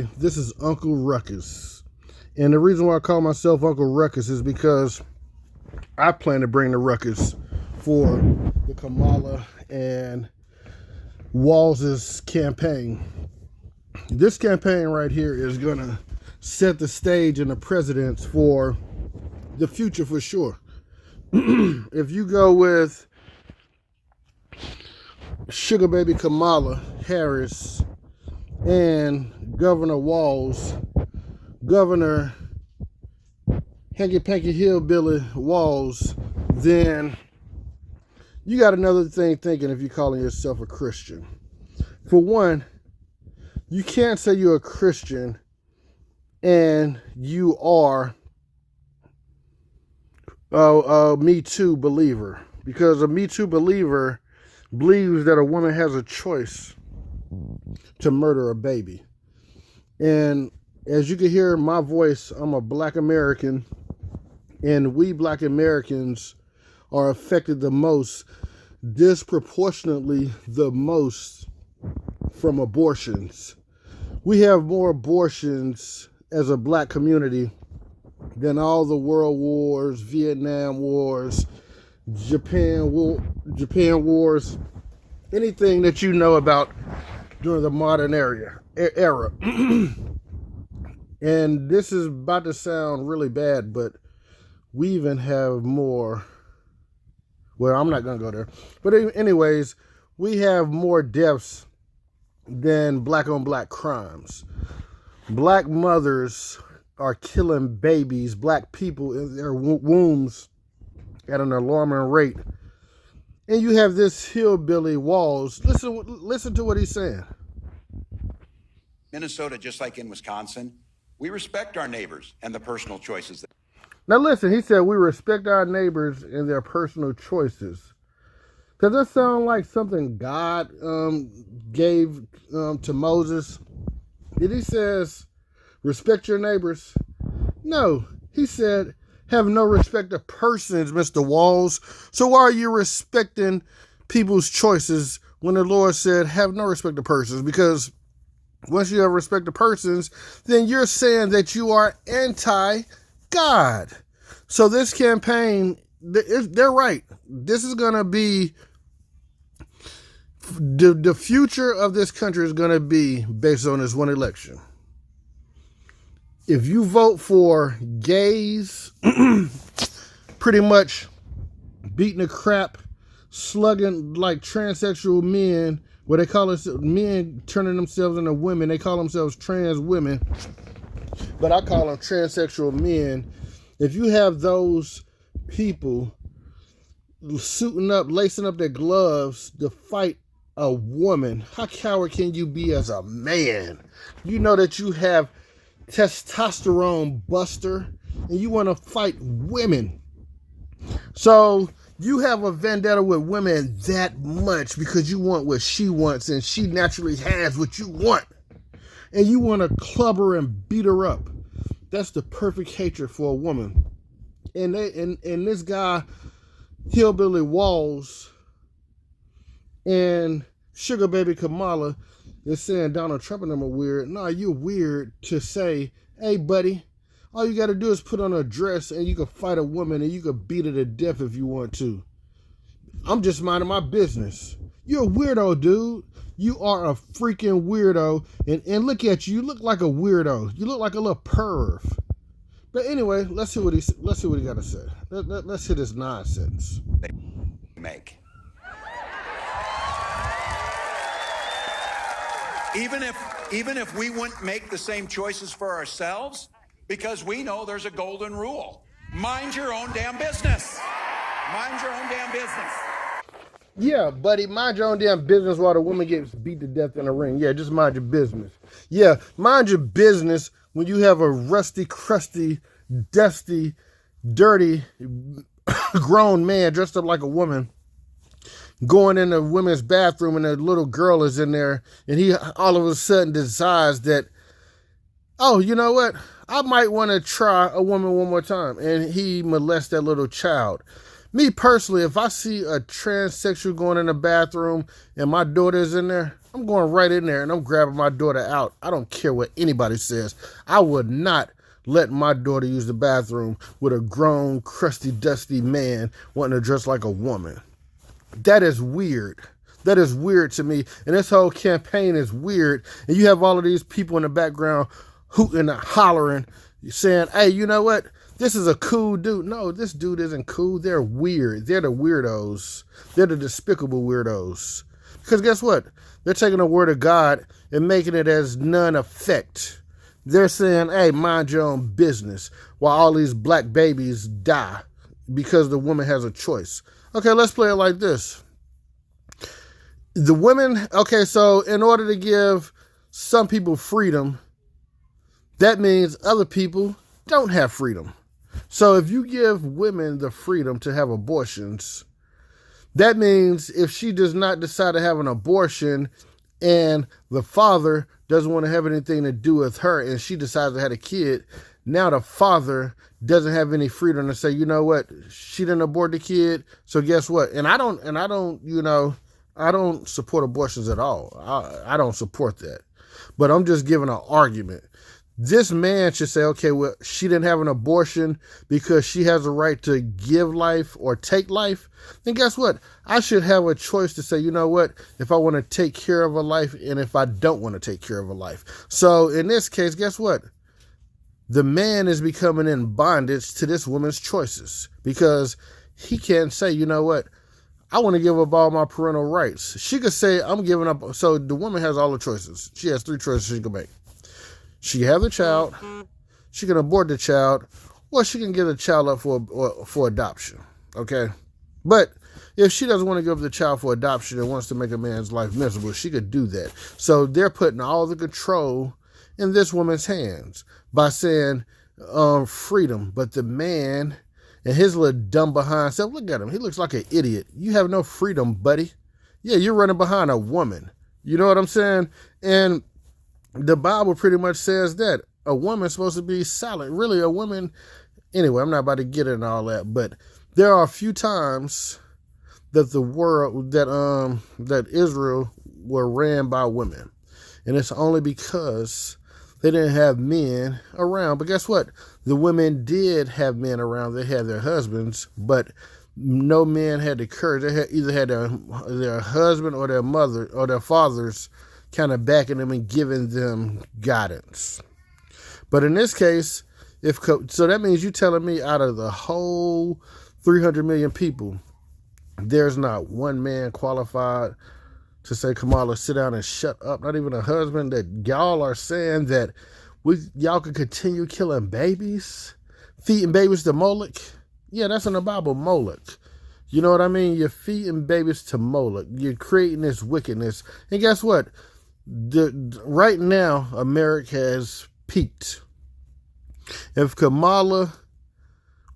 This is Uncle Ruckus. And the reason why I call myself Uncle Ruckus is because I plan to bring the ruckus for the Kamala and Walz's campaign. This campaign right here is going to set the stage and the precedence for the future for sure. If you go with Sugar Baby Kamala Harris and Governor Walz, Governor Hanky Panky Hillbilly Walz, then you got another thing thinking if you're calling yourself a Christian. For one, you can't say you're a Christian and you are a Me Too believer, because a Me Too believer believes that a woman has a choice to murder a baby. And as you can hear my voice, I'm a Black American, and we Black Americans are affected the most, disproportionately the most, from abortions. We have more abortions as a Black community than all the world wars, Vietnam wars, Japan wars, anything that you know about during the modern era. And this is about to sound really bad, but we even have more. Well, I'm not going to go there. But anyways, we have more deaths than Black on Black crimes. Black mothers are killing babies, Black people in their wombs at an alarming rate. And you have this hillbilly Walz. Listen to what he's saying. Minnesota, just like in Wisconsin, we respect our neighbors and the personal choices. Now listen, he said we respect our neighbors and their personal choices. Does that sound like something God gave to Moses? Did he says, respect your neighbors? No, he said, have no respect of persons, Mr. Walz. So why are you respecting people's choices when the Lord said, have no respect of persons? Because once you have respect of persons, then you're saying that you are anti-God. So this campaign, they're right. This is going to be, the future of this country is going to be based on this one election. If you vote for gays, pretty much beating the crap, slugging like transsexual men, what they call it, men turning themselves into women. They call themselves trans women, but I call them transsexual men. If you have those people suiting up, lacing up their gloves to fight a woman, how coward can you be as a man? You know that you have testosterone buster and you want to fight women. So you have a vendetta with women that much because you want what she wants and she naturally has what you want. And you want to club her and beat her up. That's the perfect hatred for a woman. And this guy, Hillbilly Walz, and Sugar Baby Kamala is saying Donald Trump and them are weird. No, you're weird to say, hey, buddy, all you got to do is put on a dress and you can fight a woman and you can beat her to death if you want to. I'm just minding my business. You're a weirdo, dude. You are a freaking weirdo. And look at you. You look like a weirdo. You look like a little perv. But anyway, let's see what he got to say. Let's hear this nonsense. They make. Even if we wouldn't make the same choices for ourselves, because we know there's a golden rule. Mind your own damn business. Mind your own damn business. Yeah, buddy, mind your own damn business while the woman gets beat to death in the ring. Yeah, just mind your business. Yeah, mind your business when you have a rusty, crusty, dusty, dirty, grown man dressed up like a woman going in the women's bathroom and a little girl is in there and he all of a sudden decides that, oh, you know what? I might want to try a woman one more time. And he molests that little child. Me personally, if I see a transsexual going in the bathroom and my daughter's in there, I'm going right in there and I'm grabbing my daughter out. I don't care what anybody says. I would not let my daughter use the bathroom with a grown, crusty, dusty man wanting to dress like a woman. That is weird. That is weird to me. And this whole campaign is weird. And you have all of these people in the background hooting and hollering, saying, hey, you know what? This is a cool dude. No, this dude isn't cool. They're weird. They're the weirdos. They're the despicable weirdos. Because guess what? They're taking the word of God and making it as none effect. They're saying, hey, mind your own business, while all these black babies die because the woman has a choice. Okay, let's play it like this. The women, okay, so in order to give some people freedom, that means other people don't have freedom. So if you give women the freedom to have abortions, that means if she does not decide to have an abortion and the father doesn't want to have anything to do with her and she decides to have a kid, now the father doesn't have any freedom to say, you know what, she didn't abort the kid, so guess what? And I don't, I don't support abortions at all. I don't support that. But I'm just giving an argument. This man should say, okay, well, she didn't have an abortion because she has a right to give life or take life. Then guess what? I should have a choice to say, you know what, if I want to take care of a life and if I don't want to take care of a life. So in this case, guess what? The man is becoming in bondage to this woman's choices because he can't say, you know what, I want to give up all my parental rights. She could say, I'm giving up. So the woman has all the choices. She has 3 choices she can make. She can have the child, she can abort the child, or she can give the child up for adoption, okay? But if she doesn't want to give up the child for adoption and wants to make a man's life miserable, she could do that. So they're putting all the control in this woman's hands by saying freedom. But the man and his little dumb behind self, look at him. He looks like an idiot. You have no freedom, buddy. Yeah, you're running behind a woman. You know what I'm saying? And the Bible pretty much says that a woman's supposed to be silent. Really, a woman, anyway, I'm not about to get into all that, but there are a few times that the world, that Israel were ran by women. And it's only because they didn't have men around. But guess what? The women did have men around. They had their husbands, but no man had the courage. They either had their husband or their mother or their fathers kind of backing them and giving them guidance. But in this case, so that means you're telling me out of the whole 300 million people, there's not one man qualified to say, Kamala, sit down and shut up. Not even a husband. That y'all are saying that y'all can continue killing babies, feeding babies to Moloch. Yeah, that's in the Bible, Moloch. You know what I mean? You're feeding babies to Moloch. You're creating this wickedness. And guess what? Right now, America has peaked. If Kamala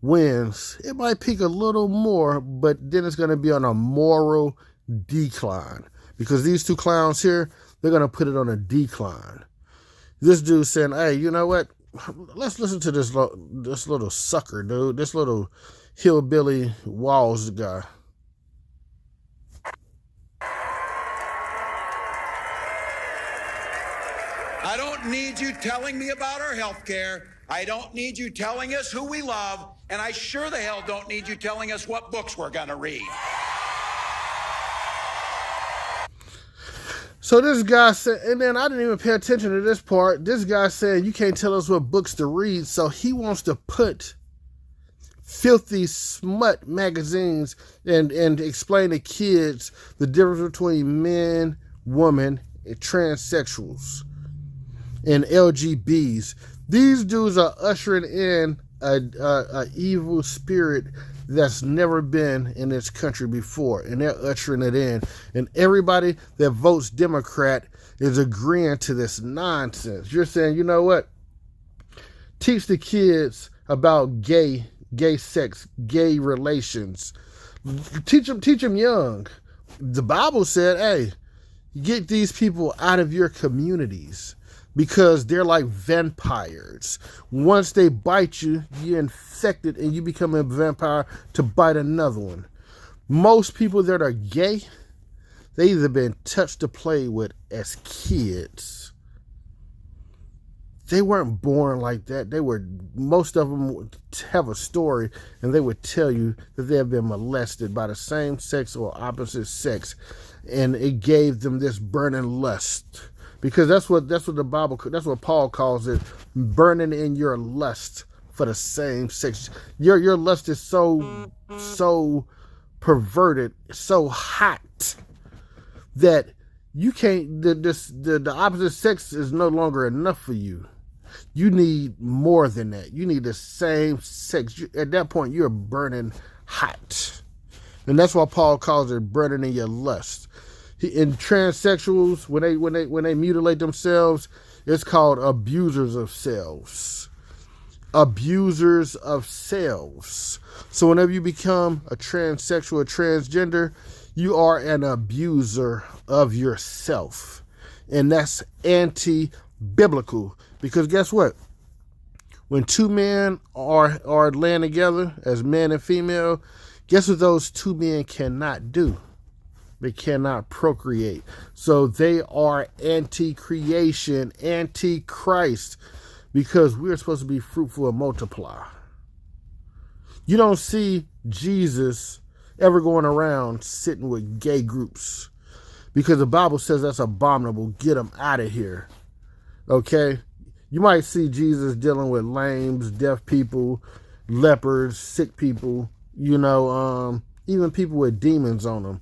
wins, it might peak a little more, but then it's going to be on a moral decline. Because these 2 clowns here, they're going to put it on a decline. This dude saying, hey, you know what? Let's listen to this little sucker, dude. This little hillbilly Walz guy. I don't need you telling me about our health care. I don't need you telling us who we love. And I sure the hell don't need you telling us what books we're going to read. So this guy said, and then I didn't even pay attention to this part. This guy said, you can't tell us what books to read. So he wants to put filthy smut magazines and explain to kids the difference between men, women, and transsexuals and LGBs. These dudes are ushering in a evil spirit that's never been in this country before, and they're ushering it in. And everybody that votes Democrat is agreeing to this nonsense. You're saying, you know what? Teach the kids about gay sex, gay relations. Teach them young. The Bible said, hey, get these people out of your communities because they're like vampires. Once they bite you, you're infected and you become a vampire to bite another one. Most people that are gay, They either been touched to play with as kids. They weren't born like that. Most of them would have a story, and they would tell you that they have been molested by the same sex or opposite sex, and it gave them this burning lust. Because that's what Paul calls it, burning in your lust for the same sex. Your lust is so perverted, so hot that you can't. The opposite sex is no longer enough for you. You need more than that. You need the same sex. At that point, you're burning hot. And that's why Paul calls it burning in your lust. In transsexuals, when they mutilate themselves, it's called abusers of selves. Abusers of selves. So whenever you become a transsexual or transgender, you are an abuser of yourself. And that's anti-biblical. Because guess what? When two men are laying together as man and female, guess what those two men cannot do? They cannot procreate. So they are anti-creation, anti-Christ, because we're supposed to be fruitful and multiply. You don't see Jesus ever going around sitting with gay groups, because the Bible says that's abominable. Get them out of here. Okay? You might see Jesus dealing with lames, deaf people, lepers, sick people, even people with demons on them,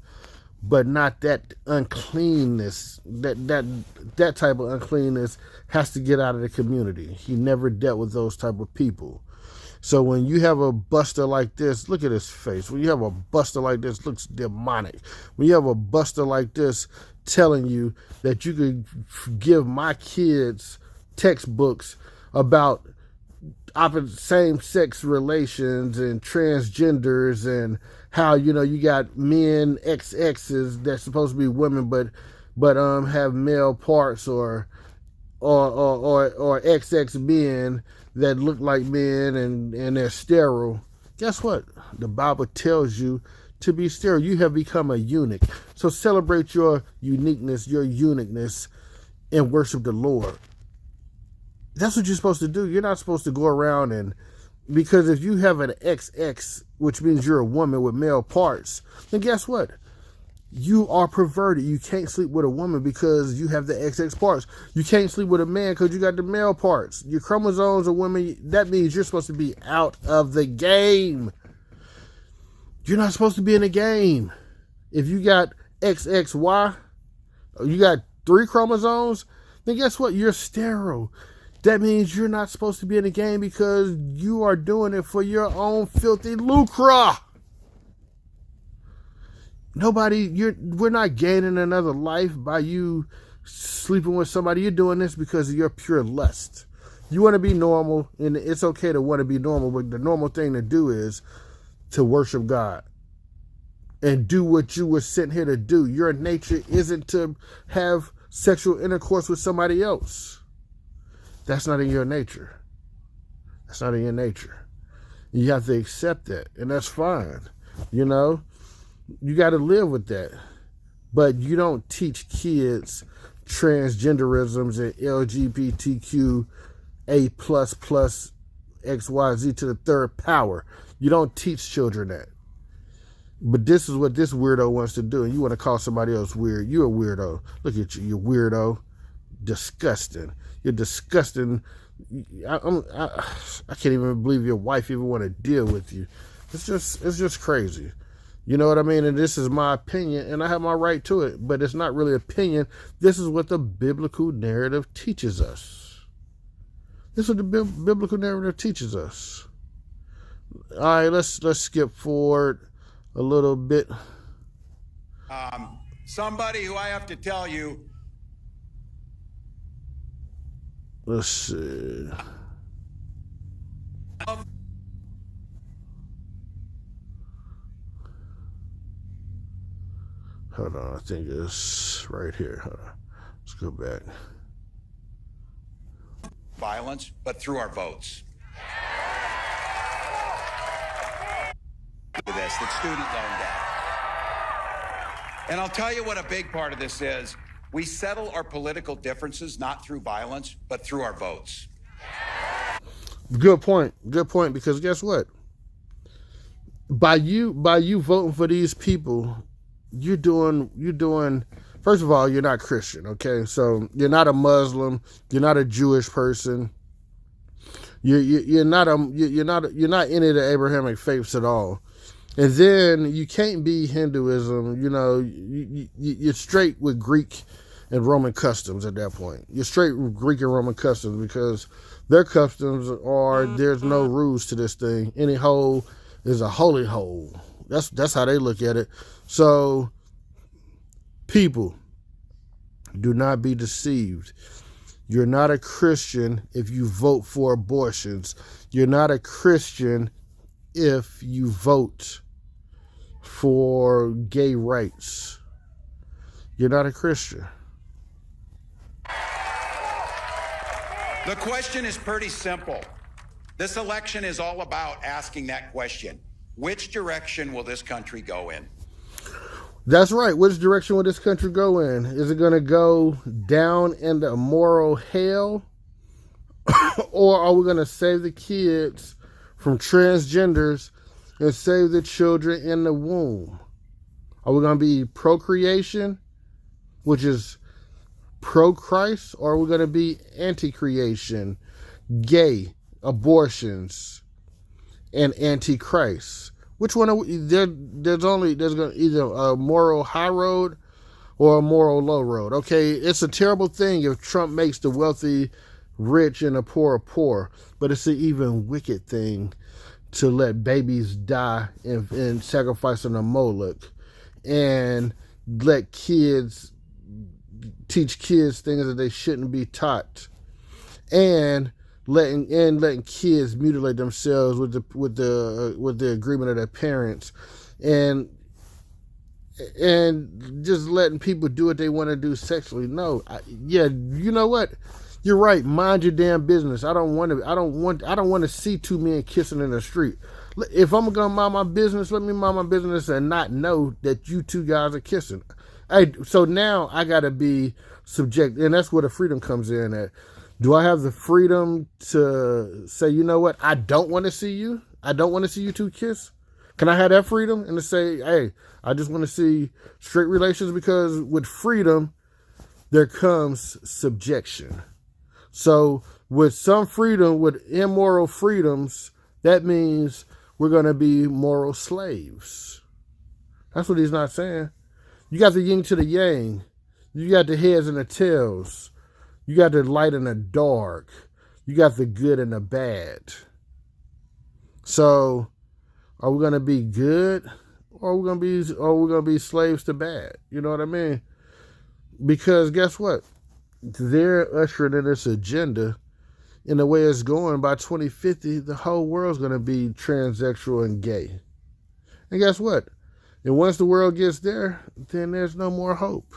but not that uncleanness. That type of uncleanness has to get out of the community. He never dealt with those type of people. So when you have a buster like this, look at his face. When you have a buster like this, looks demonic. When you have a buster like this telling you that you could give my kids textbooks about same-sex relations and transgenders, and how you got men XXs that's supposed to be women but have male parts, or XX men that look like men and they're sterile. Guess what? The Bible tells you to be sterile. You have become a eunuch. So celebrate your uniqueness, and worship the Lord. That's what you're supposed to do. You're not supposed to go around because if you have an XX, which means you're a woman with male parts, then guess what? You are perverted. You can't sleep with a woman because you have the XX parts. You can't sleep with a man because you got the male parts. Your chromosomes are women. That means you're supposed to be out of the game. You're not supposed to be in the game. If you got XXY, you got 3 chromosomes, then guess what? You're sterile. That means you're not supposed to be in the game because you are doing it for your own filthy lucre. We're not gaining another life by you sleeping with somebody. You're doing this because of your pure lust. You want to be normal, and it's okay to want to be normal, but the normal thing to do is to worship God and do what you were sent here to do. Your nature isn't to have sexual intercourse with somebody else. That's not in your nature. That's not in your nature. You have to accept that, and that's fine. You got to live with that. But you don't teach kids transgenderisms and LGBTQ A++ XYZ to the third power. You don't teach children that. But this is what this weirdo wants to do, and you want to call somebody else weird. You're a weirdo. Look at you, you weirdo. Disgusting. You're disgusting. I can't even believe your wife even want to deal with you. It's just crazy. You know what I mean? And this is my opinion, and I have my right to it, but it's not really opinion. This is what the biblical narrative teaches us. This is what the biblical narrative teaches us. All right, let's skip forward a little bit. Somebody who I have to tell you. Let's see. Hold on, I think it's right here. Hold on. Let's go back. Violence, but through our votes. This, the student loan debt. And I'll tell you what a big part of this is. We settle our political differences not through violence, but through our votes. Good point. Good point. Because guess what? By you voting for these people, you're doing. First of all, you're not Christian. Okay, so you're not a Muslim. You're not a Jewish person. You're not any of the Abrahamic faiths at all. And then you can't be Hinduism. You're straight with Greek and Roman customs at that point. You're straight with Greek and Roman customs because their customs are there's no rules to this thing. Any hole is a holy hole. That's how they look at it. So, people, do not be deceived. You're not a Christian if you vote for abortions. You're not a Christian if you vote for gay rights. You're not a Christian. The question is pretty simple. This election is all about asking that question. Which direction will this country go in? That's right. Which direction will this country go in? Is it going to go down into moral hell? Or are we going to save the kids from transgenders and save the children in the womb? Are we going to be procreation, which is pro-Christ, or are we going to be anti-creation, gay, abortions, and anti-Christ? Which one are we? There's going to either a moral high road or a moral low road. Okay, it's a terrible thing if Trump makes the wealthy rich and the poor, but it's an even wicked thing to let babies die and sacrifice on a Moloch and let kids teach kids things that they shouldn't be taught, and letting kids mutilate themselves with the agreement of their parents, and just letting people do what they want to do sexually. No, you know what? You're right. Mind your damn business. I don't want to see two men kissing in the street. If I'm gonna mind my business, let me mind my business and not know that you two guys are kissing. Hey, so now I gotta be subject, and that's where the freedom comes in at. Do I have the freedom to say, you know what? I don't want to see you. I don't want to see you two kiss. Can I have that freedom and to say, hey, I just want to see straight relations? Because with freedom, there comes subjection. So with some freedom, with immoral freedoms, that means we're going to be moral slaves. That's what he's not saying. You got the yin to the yang. You got the heads and the tails. You got the light and the dark. You got the good and the bad. So, are we gonna be good, or are we gonna be slaves to bad? You know what I mean? Because guess what? They're ushering in this agenda. In the way it's going, by 2050, the whole world's gonna be transsexual and gay. And guess what? And once the world gets there, then there's no more hope.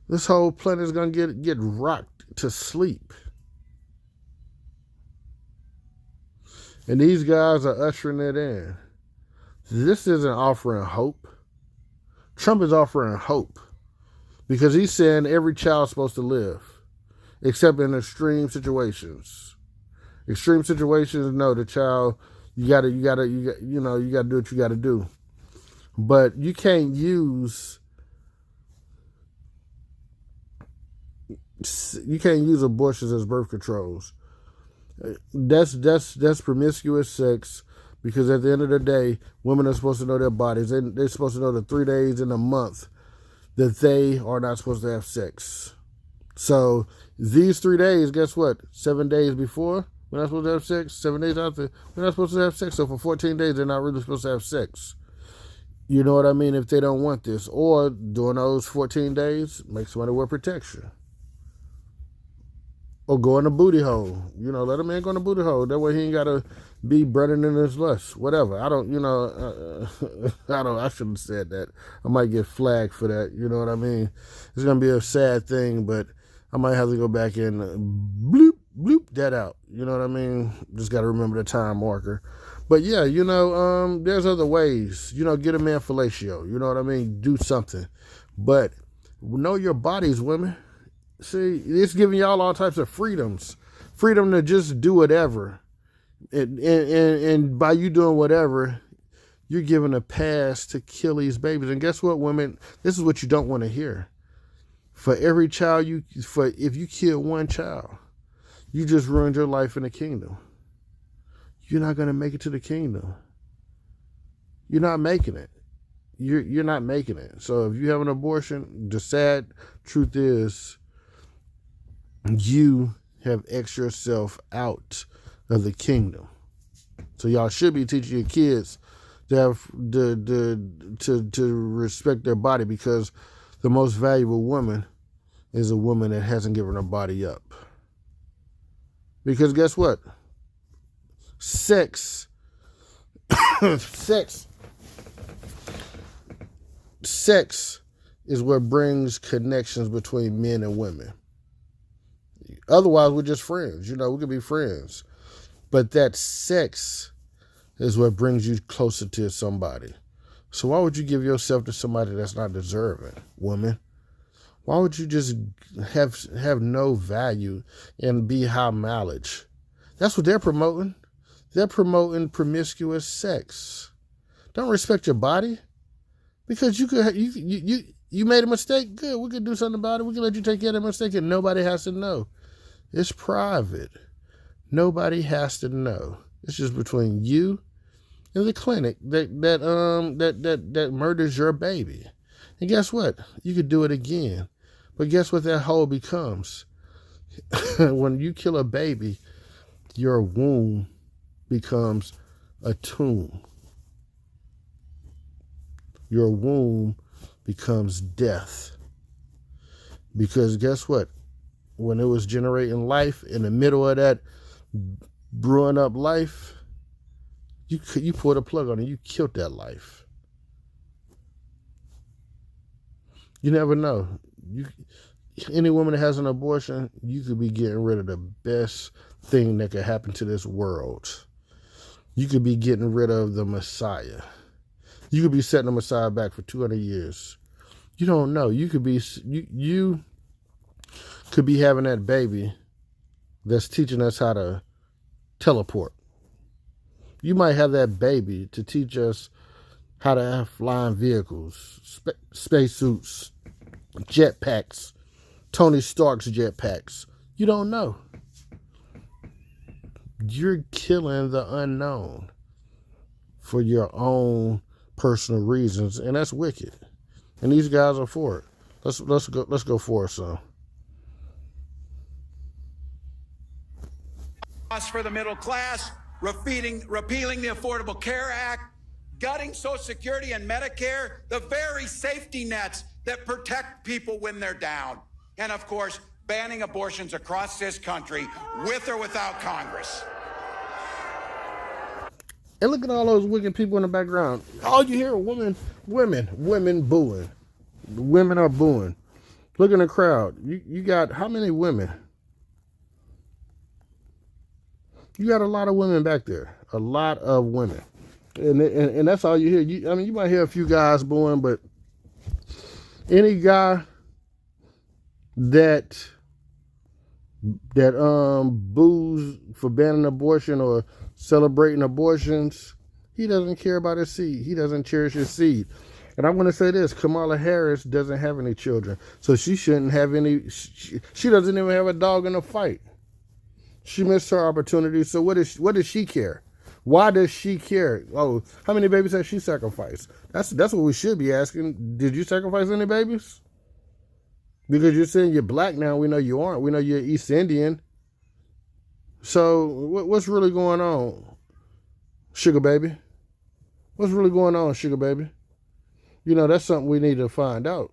This whole planet is gonna get rocked to sleep. And these guys are ushering it in. This isn't offering hope. Trump is offering hope because he's saying every child's supposed to live, except in extreme situations. Extreme situations, no, the child, you gotta do what you gotta do. But you can't use abortions as birth controls. That's promiscuous sex, because at the end of the day, women are supposed to know their bodies. They're supposed to know the 3 days in a month that they are not supposed to have sex. So these 3 days, guess what? 7 days before, we're not supposed to have sex. 7 days after, we're not supposed to have sex. So for 14 days, they're not really supposed to have sex. You know what I mean? If they don't want this. Or during those 14 days, make somebody wear protection. Or go in a booty hole. Let a man go in a booty hole. That way he ain't got to be burning in his lust. Whatever. I shouldn't have said that. I might get flagged for that. You know what I mean? It's going to be a sad thing, but I might have to go back and bloop that out. You know what I mean? Just got to remember the time marker. But yeah, there's other ways. Get a man fellatio. You know what I mean? Do something. But know your bodies, women. See, it's giving y'all all types of freedoms. Freedom to just do whatever. And by you doing whatever, you're giving a pass to kill these babies. And guess what, women? This is what you don't want to hear. For every child if you kill one child, you just ruined your life in the kingdom. You're not going to make it to the kingdom. You're not making it. You're not making it. So if you have an abortion, the sad truth is you have X'd yourself out of the kingdom. So y'all should be teaching your kids to have to respect their body, because the most valuable woman is a woman that hasn't given her body up. Because guess what? Sex is what brings connections between men and women. Otherwise, we're just friends. We could be friends. But that sex is what brings you closer to somebody. So why would you give yourself to somebody that's not deserving, woman? Why would you just have no value and be high mileage? That's what they're promoting. They're promoting promiscuous sex. Don't respect your body, because you made a mistake. Good, we could do something about it. We can let you take care of the mistake, and nobody has to know. It's private. Nobody has to know. It's just between you and the clinic that murders your baby. And guess what? You could do it again. But guess what that hole becomes? When you kill a baby, your womb becomes a tomb. Your womb becomes death. Because guess what? When it was generating life, in the middle of that brewing up life, you pulled a plug on it. You killed that life. You never know. Any woman that has an abortion, you could be getting rid of the best thing that could happen to this world. You could be getting rid of the Messiah. You could be setting the Messiah back for 200 years. You don't know. You could be having that baby that's teaching us how to teleport. You might have that baby to teach us how to have flying vehicles, spacesuits, jetpacks, Tony Stark's jetpacks. You don't know. You're killing the unknown for your own personal reasons, and that's wicked. And these guys are for it. Let's go for it, son. For the middle class, repealing the Affordable Care Act, gutting Social Security and Medicare, the very safety nets that protect people when they're down. And of course, banning abortions across this country with or without Congress. And look at all those wicked people in the background. All you hear are women booing. Women are booing. Look in the crowd. You got how many women? You got a lot of women back there. A lot of women. And that's all you hear. You might hear a few guys booing, but any guy that boos for banning abortion or celebrating abortions, he doesn't care about his seed. He doesn't cherish his seed. And I want to say this: Kamala Harris doesn't have any children, so she shouldn't have any. She doesn't even have a dog in the fight. She missed her opportunity. So what does she care? Why does she care? Oh, how many babies has she sacrificed? That's what we should be asking. Did you sacrifice any babies? Because you're saying you're black now. We know you aren't. We know you're East Indian. So what's really going on, sugar baby? What's really going on, sugar baby? That's something we need to find out.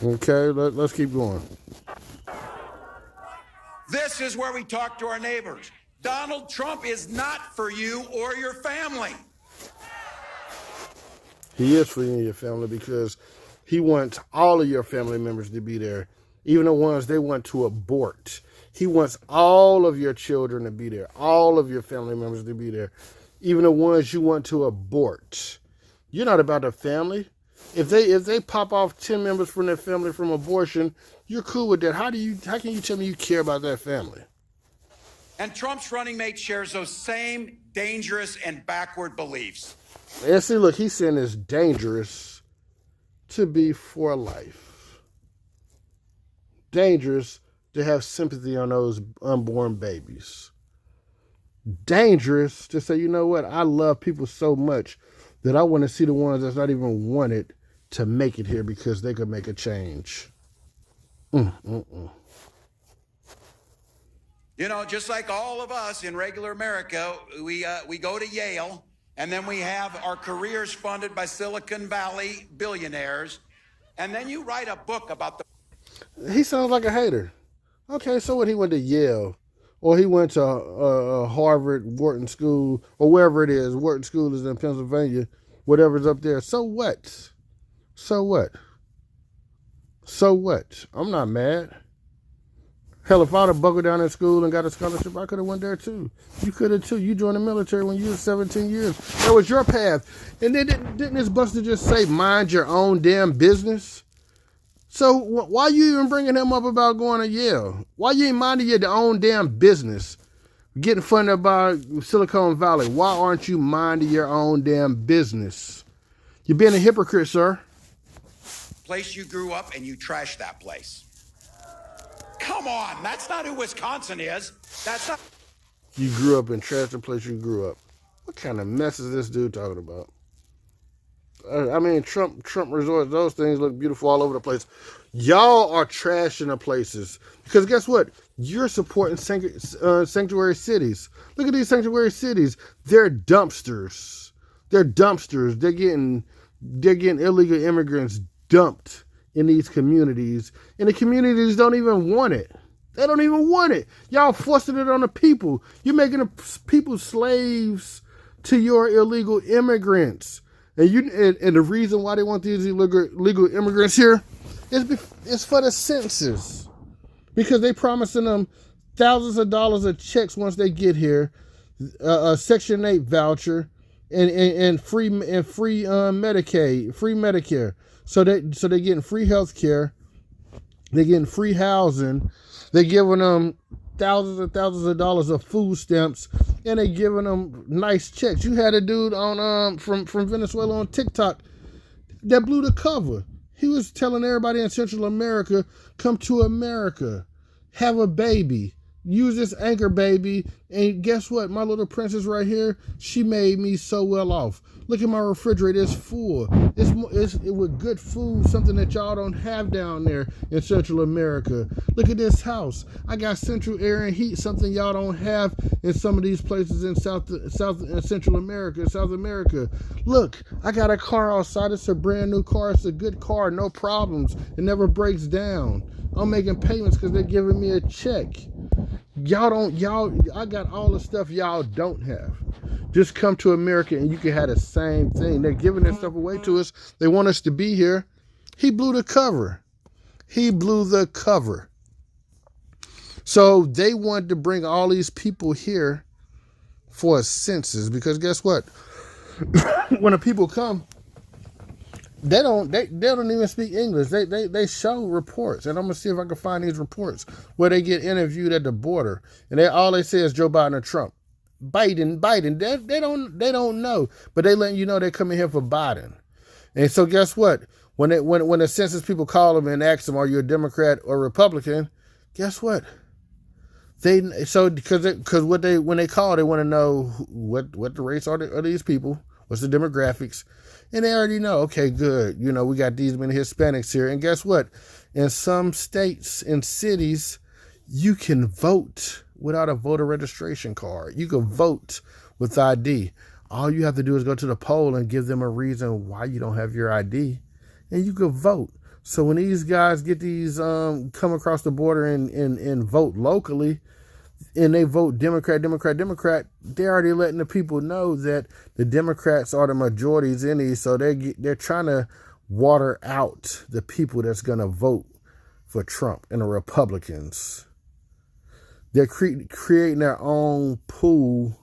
Okay, let's keep going. This is where we talk to our neighbors. Donald Trump is not for you or your family. He is for you and your family because he wants all of your family members to be there, even the ones they want to abort. He wants all of your children to be there, all of your family members to be there, even the ones you want to abort. You're not about the family. If they pop off 10 members from their family from abortion, you're cool with that. How can you tell me you care about that family? And Trump's running mate shares those same dangerous and backward beliefs. And see, look, he's saying it's dangerous to be for life. Dangerous to have sympathy on those unborn babies. Dangerous to say, you know what, I love people so much that I want to see the ones that's not even wanted to make it here because they could make a change. You know, just like all of us in regular America, we go to Yale, and then we have our careers funded by Silicon Valley billionaires, and then you write a book about the... He sounds like a hater. Okay, so what, he went to Yale, or he went to Harvard, Wharton School, or wherever it is. Wharton School is in Pennsylvania, whatever's up there. So what? So what? So what? I'm not mad. Hell, if I'd have buckled down in school and got a scholarship, I could have went there too. You could have too. You joined the military when you were 17 years. That was your path. And then didn't this buster just say, mind your own damn business? So why you even bringing him up about going to Yale? Why you ain't minding your own damn business? Getting funded by Silicon Valley. Why aren't you minding your own damn business? You're being a hypocrite, sir. Place you grew up, and you trashed that place. Come on, that's not who Wisconsin is. That's not... You grew up and trashed the place you grew up. What kind of mess is this dude talking about? I mean, Trump resorts, those things look beautiful all over the place. Y'all are trashing the places. Because guess what? You're supporting sanctuary cities. Look at these sanctuary cities. They're dumpsters. They're dumpsters. They're getting illegal immigrants dumped in these communities. And the communities don't even want it. They don't even want it. Y'all forcing it on the people. You're making the people slaves to your illegal immigrants. And the reason why they want these illegal immigrants here is for the census. Because they promising them thousands of dollars of checks once they get here, a Section 8 voucher, and free Medicaid, free Medicare. So they're getting free health care, they're getting free housing, they're giving them thousands and thousands of dollars of food stamps, and they giving them nice checks. You had a dude on from Venezuela on TikTok that blew the cover. He was telling everybody in Central America, come to America, have a baby, use this anchor baby, and guess what? My little princess right here, she made me so well off. Look at my refrigerator, it's full. It's with good food, something that y'all don't have down there in Central America. Look at this house. I got central air and heat, something y'all don't have in some of these places in South and Central America, South America. Look, I got a car outside. It's a brand new car. It's a good car, no problems. It never breaks down. I'm making payments because they're giving me a check. I got all the stuff y'all don't have. Just come to America and you can have the same thing. They're giving that stuff away to us. They want us to be here. He blew the cover. He blew the cover. So they wanted to bring all these people here for a census, because guess what? When the people come, they don't even speak English. They show reports, and I'm gonna see if I can find these reports where they get interviewed at the border, and all they say is Joe Biden or Trump. Biden. They don't know, but they letting you know they're coming here for Biden. And so guess what? When the census people call them and ask them, are you a Democrat or Republican? Guess what? Because when they call, they want to know what the race are these people, what's the demographics, and they already know. Okay, good. You know, we got these many Hispanics here, and guess what? In some states and cities, you can vote without a voter registration card. You can vote with ID. All you have to do is go to the poll and give them a reason why you don't have your ID, and you can vote. So when these guys get these come across the border and vote locally, and they vote Democrat, they're already letting the people know that the Democrats are the majorities in these. So they're trying to water out the people that's going to vote for Trump and the Republicans. They're creating their own pool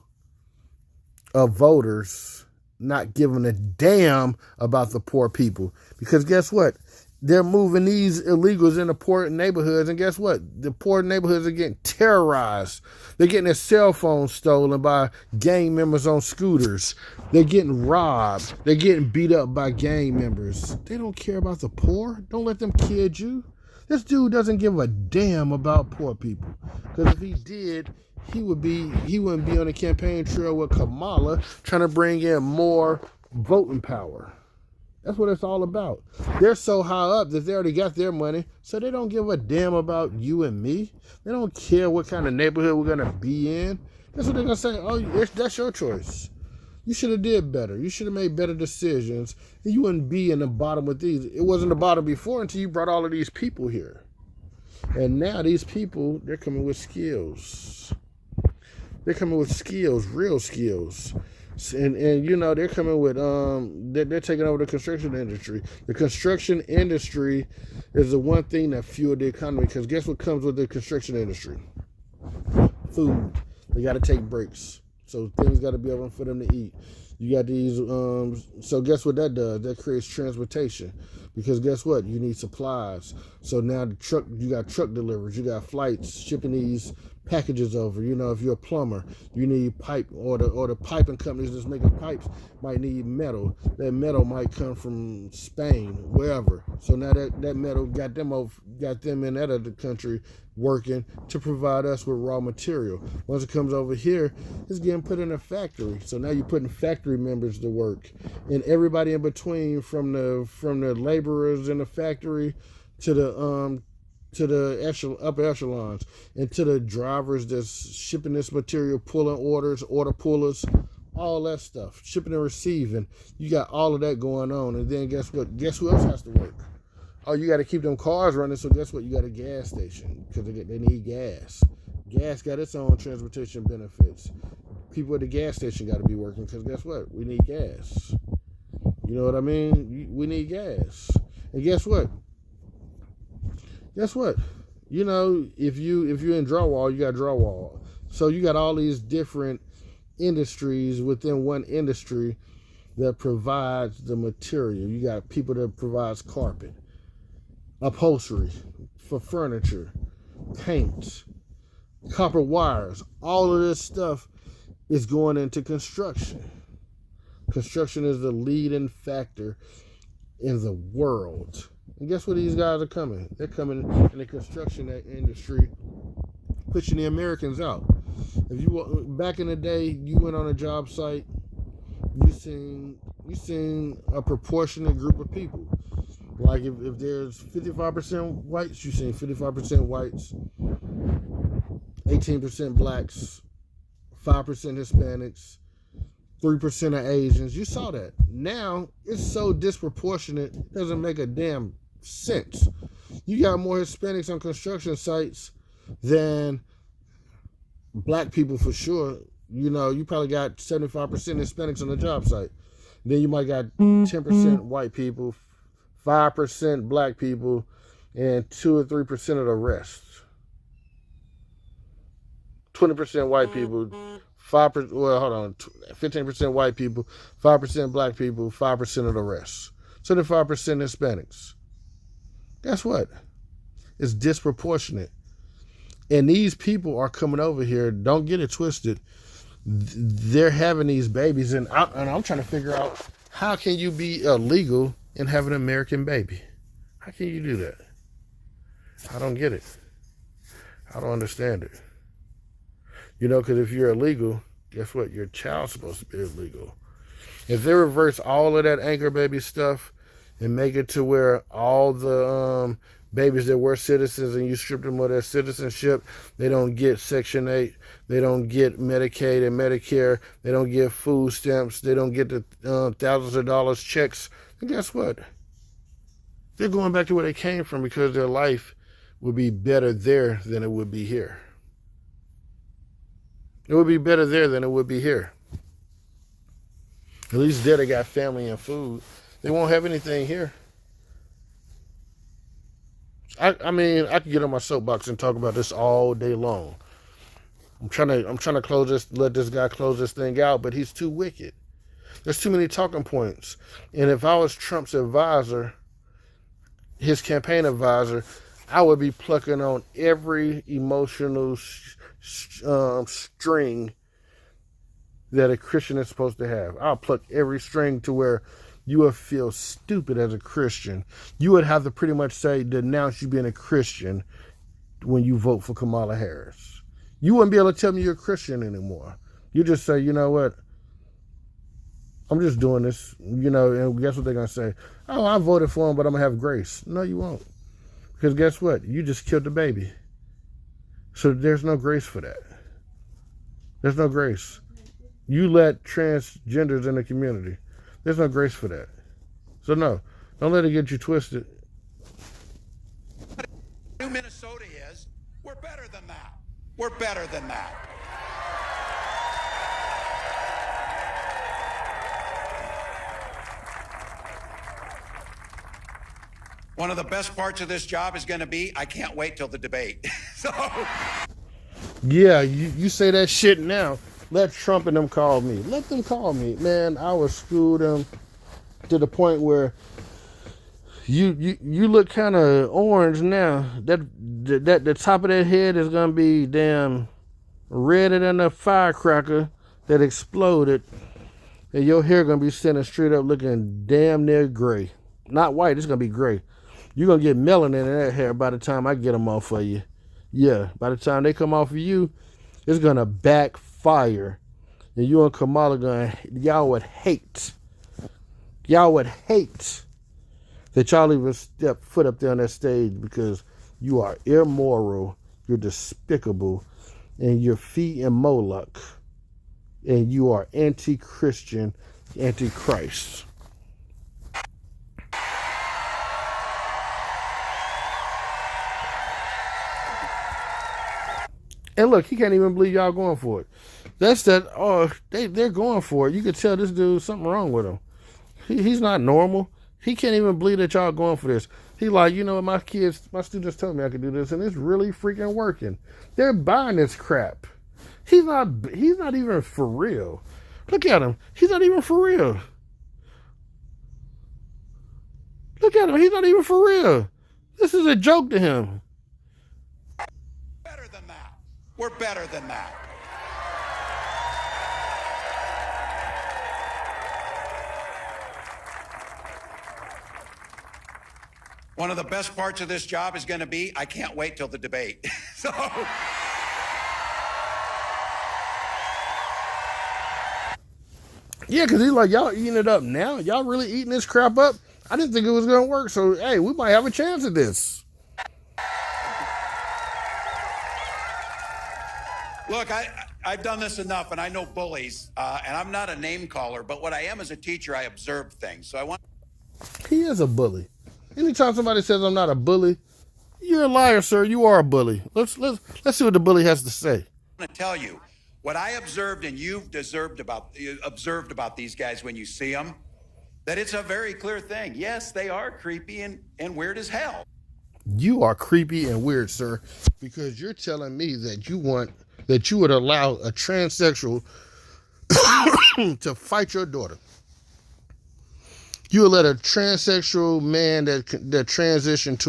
of voters, not giving a damn about the poor people. Because guess what? They're moving these illegals into poor neighborhoods, and guess what? The poor neighborhoods are getting terrorized. They're getting their cell phones stolen by gang members on scooters. They're getting robbed. They're getting beat up by gang members. They don't care about the poor. Don't let them kid you. This dude doesn't give a damn about poor people. Because if he did, he wouldn't be on the campaign trail with Kamala trying to bring in more voting power. That's what it's all about. They're so high up that they already got their money, so they don't give a damn about you and me. They don't care what kind of neighborhood we're going to be in. That's what they're going to say. Oh, that's your choice. You should have did better. You should have made better decisions. And you wouldn't be in the bottom with these. It wasn't the bottom before until you brought all of these people here. And now these people, they're coming with skills. They're coming with skills, real skills. And you know, they're coming with they're taking over the construction industry. The construction industry is the one thing that fueled the economy, because guess what comes with the construction industry? Food. They got to take breaks, so things got to be open for them to eat. You got these so guess what that does? That creates transportation, because guess what? You need supplies. So now you got truck deliveries, you got flights shipping these packages over. You know, if you're a plumber, you need pipe, or the piping companies that's making pipes might need metal. That metal might come from Spain, wherever. So now that metal got them in that other country working to provide us with raw material. Once it comes over here, it's getting put in a factory. So now you're putting factory members to work, and everybody in between, from the laborers in the factory to the upper echelons, and to the drivers that's shipping this material, pulling orders, order pullers, all that stuff, shipping and receiving. You got all of that going on. And then guess what? Guess who else has to work? Oh, you got to keep them cars running. So guess what? You got a gas station, because they need gas. Gas got its own transportation benefits. People at the gas station got to be working, because guess what? We need gas. You know what I mean? We need gas. And guess what? Guess what? You know, if you're in drywall, you got drywall. So you got all these different industries within one industry that provides the material. You got people that provides carpet, upholstery for furniture, paint, copper wires. All of this stuff is going into construction. Construction is the leading factor in the world. And guess what? These guys are coming. They're coming in the construction industry, pushing the Americans out. If you back in the day, you went on a job site, you seen a proportionate group of people. Like if there's 55% whites, you seen 55% whites, 18% blacks, 5% Hispanics, 3% of Asians. You saw that. Now it's so disproportionate, it doesn't make a damn sense. You got more Hispanics on construction sites than black people, for sure. You know, you probably got 75% Hispanics on the job site. Then you might got 10% white people, 5% black people, and 2 or 3% of the rest. 20% white people, 5%. Well, hold on. 15% white people, 5% black people, 5% of the rest. 75% Hispanics. Guess what? It's disproportionate. And these people are coming over here. Don't get it twisted. They're having these babies, and I'm trying to figure out, how can you be illegal and have an American baby? How can you do that? I don't get it. I don't understand it. You know, because if you're illegal, guess what? Your child's supposed to be illegal. If they reverse all of that anchor baby stuff and make it to where all the babies that were citizens and you strip them of their citizenship, they don't get Section 8, they don't get Medicaid and Medicare, they don't get food stamps, they don't get the thousands of dollars checks, and guess what? They're going back to where they came from, because their life would be better there than it would be here. It would be better there than it would be here. At least there they got family and food. They won't have anything here. I mean, I could get on my soapbox and talk about this all day long. I'm trying to close this, let this guy close this thing out, but he's too wicked. There's too many talking points. And if I was Trump's advisor, his campaign advisor, I would be plucking on every emotional string that a Christian is supposed to have. I'll pluck every string to where you would feel stupid as a Christian. You would have to pretty much denounce you being a Christian when you vote for Kamala Harris. You wouldn't be able to tell me you're a Christian anymore. You just say, you know what? I'm just doing this, and guess what they're going to say? Oh, I voted for him, but I'm going to have grace. No, you won't. Because guess what? You just killed the baby. So there's no grace for that. There's no grace. You let transgenders in the community. There's no grace for that. So no, don't let it get you twisted. New Minnesota is, we're better than that. We're better than that. One of the best parts of this job is going to be, I can't wait till the debate. So, yeah, you say that shit now. Let Trump and them call me. Let them call me. Man, I would screw them to the point where you look kind of orange now. That the top of that head is gonna be damn redder than a firecracker that exploded, and your hair gonna be standing straight up, looking damn near gray. Not white. It's gonna be gray. You're gonna get melanin in that hair by the time I get them off of you. Yeah, by the time they come off of you, it's gonna backfire, and you and Kamala y'all would hate that y'all even step foot up there on that stage, because you are immoral, you're despicable, and you're fee and Moloch, and you are anti-Christian, anti-Christ. And look, he can't even believe y'all going for it. They're going for it. You could tell this dude something wrong with him. He's not normal. He can't even believe that y'all going for this. He like, my students told me I could do this, and it's really freaking working. They're buying this crap. He's not even for real. Look at him. He's not even for real. Look at him. He's not even for real. This is a joke to him. better than that. We're better than that. One of the best parts of this job is going to be, I can't wait till the debate. So, yeah, because he's like, y'all eating it up now? Y'all really eating this crap up? I didn't think it was going to work, so, hey, we might have a chance at this. look, I've done this enough, and I know bullies, and I'm not a name caller, but what I am as a teacher, I observe things. So I want... He is a bully. Anytime somebody says I'm not a bully, you're a liar, sir. You are a bully. Let's see what the bully has to say. I want to tell you what I observed, and you've observed about these guys when you see them, that it's a very clear thing. Yes, they are creepy and weird as hell. You are creepy and weird, sir, because you're telling me that you would allow a transsexual to fight your daughter. You would let a transsexual man that transitioned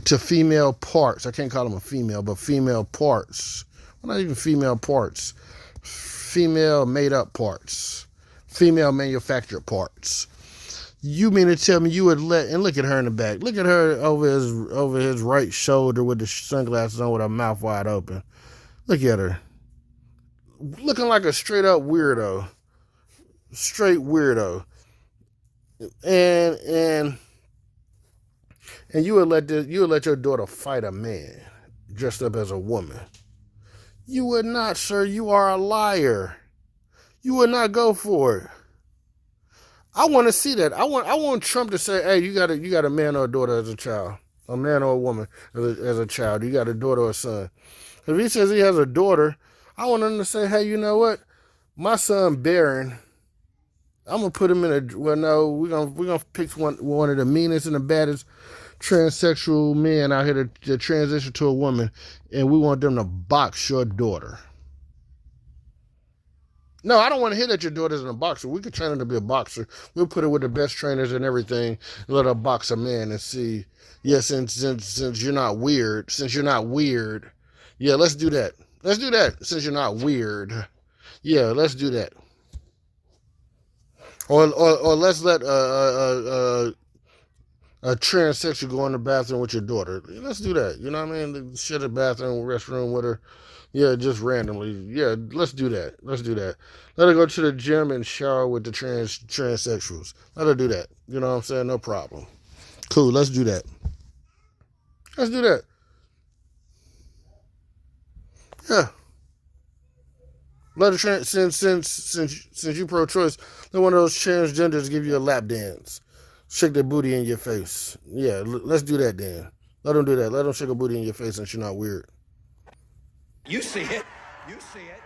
to female parts. I can't call him a female, but female parts. Well, not even female parts. Female made-up parts. Female manufactured parts. You mean to tell me you would let... And look at her in the back. Look at her over his right shoulder with the sunglasses on with her mouth wide open. Look at her. Looking like a straight-up weirdo. Straight weirdo. And you would let your daughter fight a man dressed up as a woman. You would not, sir. You are a liar. You would not go for it. I want to see that. I want Trump to say, "Hey, you got a man or a daughter as a child, a man or a woman as a child. You got a daughter or a son." If he says he has a daughter, I want him to say, "Hey, you know what? My son Barron, I'm gonna put him in a... Well, no, we're gonna pick one of the meanest and the baddest transsexual men out here to transition to a woman, and we want them to box your daughter. No, I don't want to hit at your daughter's in a boxer. We could train her to be a boxer. We'll put her with the best trainers and everything. Let her box a man and see. Yeah, since you're not weird. Since you're not weird. Yeah, let's do that. Let's do that. Since you're not weird. Yeah, let's do that. Or let's let a transsexual go in the bathroom with your daughter. Let's do that. You know what I mean? Share the bathroom, restroom with her. Yeah, just randomly. Yeah, let's do that. Let's do that. Let her go to the gym and shower with the transsexuals. Let her do that. You know what I'm saying? No problem. Cool. Let's do that. Let's do that. Yeah. Let her since you pro-choice, let one of those transgenders give you a lap dance, shake their booty in your face. Yeah, let's do that then. Let them do that. Let them shake a booty in your face since you're not weird. You see it. You see it.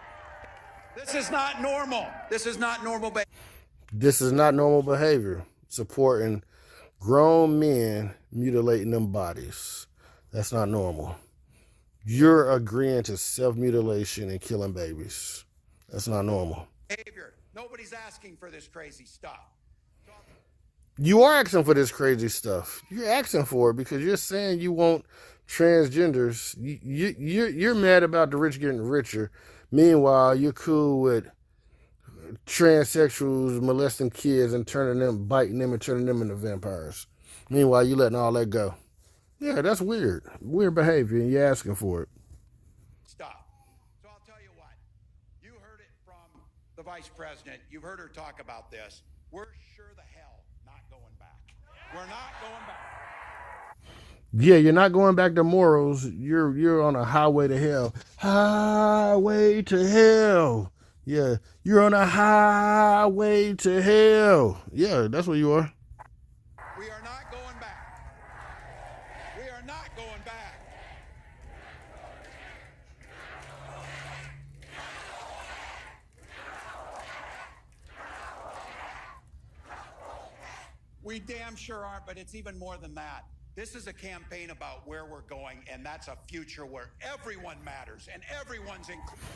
This is not normal. This is not normal behavior. This is not normal behavior. Supporting grown men mutilating them bodies. That's not normal. You're agreeing to self-mutilation and killing babies. That's not normal. Behavior. Nobody's asking for this crazy stuff. You are asking for this crazy stuff. You're asking for it because you're saying you want transgenders. You're mad about the rich getting richer. Meanwhile, you're cool with transsexuals molesting kids and biting them and turning them into vampires. Meanwhile, you letting all that go. Yeah, that's weird. Weird behavior, and you're asking for it. Stop. So I'll tell you what. You heard it from the vice president. You've heard her talk about this. We're sure the hell not going back. We're not going back. Yeah, you're not going back to morals. You're on a highway to hell. Highway to hell. Yeah, you're on a highway to hell. Yeah, that's what you are. We are not going back. We are not going back. We damn sure aren't, but it's even more than that. This is a campaign about where we're going, and that's a future where everyone matters and everyone's included.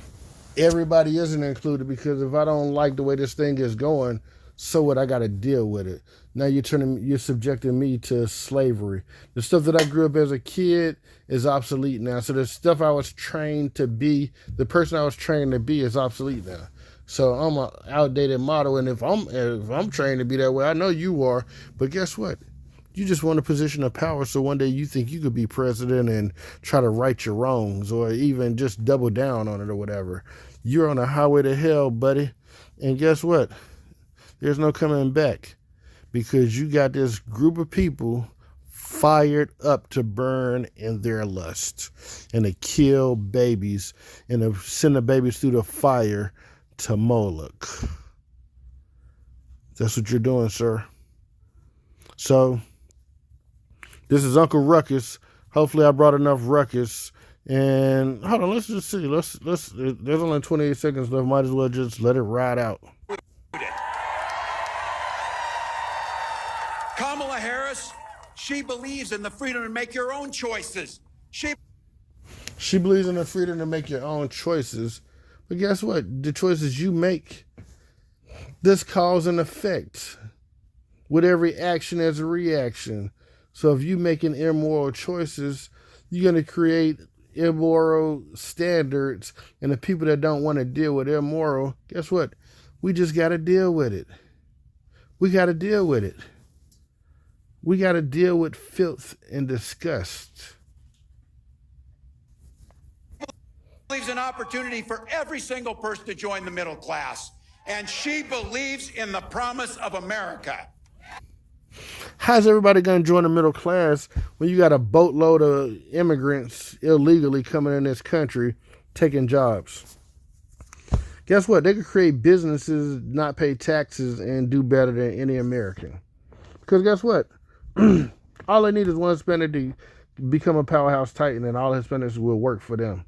Everybody isn't included because if I don't like the way this thing is going, so what? I got to deal with it. Now you're subjecting me to slavery. The stuff that I grew up as a kid is obsolete now. So the stuff I was trained to be, the person I was trained to be is obsolete now. So I'm an outdated model, and if I'm trained to be that way, I know you are. But guess what? You just want a position of power, so one day you think you could be president and try to right your wrongs or even just double down on it or whatever. You're on a highway to hell, buddy. And guess what? There's no coming back because you got this group of people fired up to burn in their lust and to kill babies and to send the babies through the fire to Moloch. That's what you're doing, sir. So this is Uncle Ruckus. Hopefully I brought enough ruckus. And hold on, let's just see. Let's there's only 28 seconds left. Might as well just let it ride out. Kamala Harris, she believes in the freedom to make your own choices. She believes in the freedom to make your own choices. But guess what? The choices you make, this cause and effect. With every action there's a reaction. So if you making immoral choices, you're going to create immoral standards. And the people that don't want to deal with immoral, guess what? We just got to deal with it. We got to deal with it. We got to deal with filth and disgust. believes an opportunity for every single person to join the middle class. And she believes in the promise of America. How's everybody going to join the middle class when you got a boatload of immigrants illegally coming in this country taking jobs? Guess what? They could create businesses, not pay taxes, and do better than any American. Because guess what? All they need is one Hispanic to become a powerhouse titan, and all Hispanics will work for them.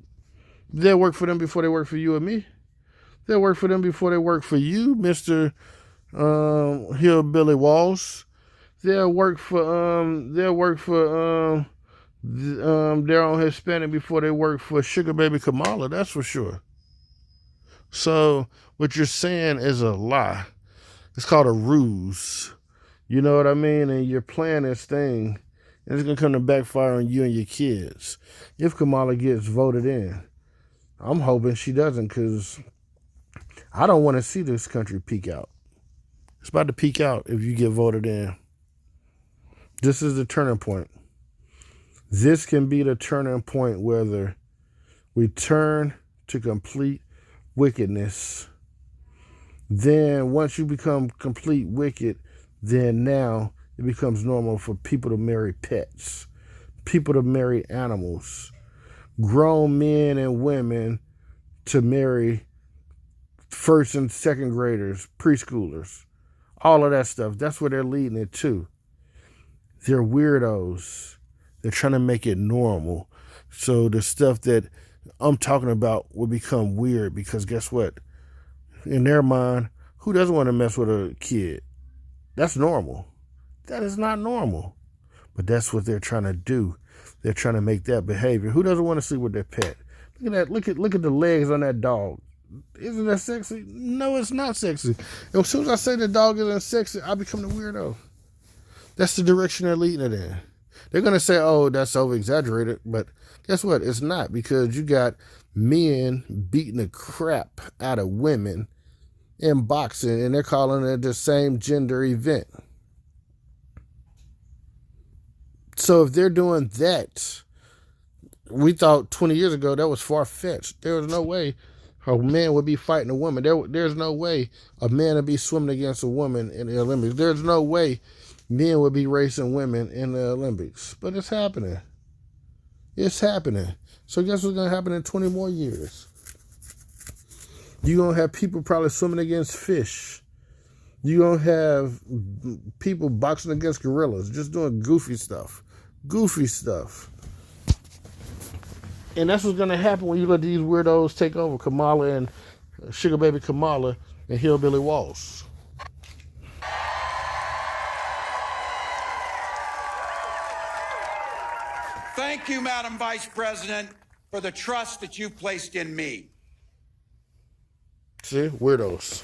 They'll work for them before they work for you and me. They'll work for them before they work for you, Mr. Hillbilly Walz. they'll work for their own Hispanic before they work for Sugar Baby Kamala. That's for sure. So what you're saying is a lie. It's called a ruse. You know what I mean? And you're playing this thing, and it's gonna come to backfire on you and your kids if Kamala gets voted in. I'm hoping she doesn't, because I don't want to see this country peak out. It's about to peak out if you get voted in. This is the turning point. This can be the turning point whether we turn to complete wickedness. Then once you become complete wicked, then now it becomes normal for people to marry pets, people to marry animals, grown men and women to marry first and second graders, preschoolers, all of that stuff. That's where they're leading it to. They're weirdos. They're trying to make it normal. So the stuff that I'm talking about will become weird, because guess what? In their mind, who doesn't want to mess with a kid? That's normal. That is not normal. But that's what they're trying to do. They're trying to make that behavior. Who doesn't want to sleep with their pet? Look at that. Look at the legs on that dog. Isn't that sexy? No, it's not sexy. And as soon as I say the dog isn't sexy, I become the weirdo. That's the direction they're leading it in. They're going to say, oh, that's over-exaggerated. But guess what? It's not, because you got men beating the crap out of women in boxing, and they're calling it the same gender event. So if they're doing that, we thought 20 years ago that was far-fetched. There was no way a man would be fighting a woman. There's no way a man would be swimming against a woman in the Olympics. There's no way men would be racing women in the Olympics. But it's happening. It's happening. So guess what's going to happen in 20 more years? You're going to have people probably swimming against fish. You're going to have people boxing against gorillas, just doing goofy stuff. Goofy stuff. And that's what's going to happen when you let these weirdos take over, Kamala and Sugar Baby Kamala and Hillbilly Walz. Thank you, Madam Vice President, for the trust that you placed in me. See? Weirdos.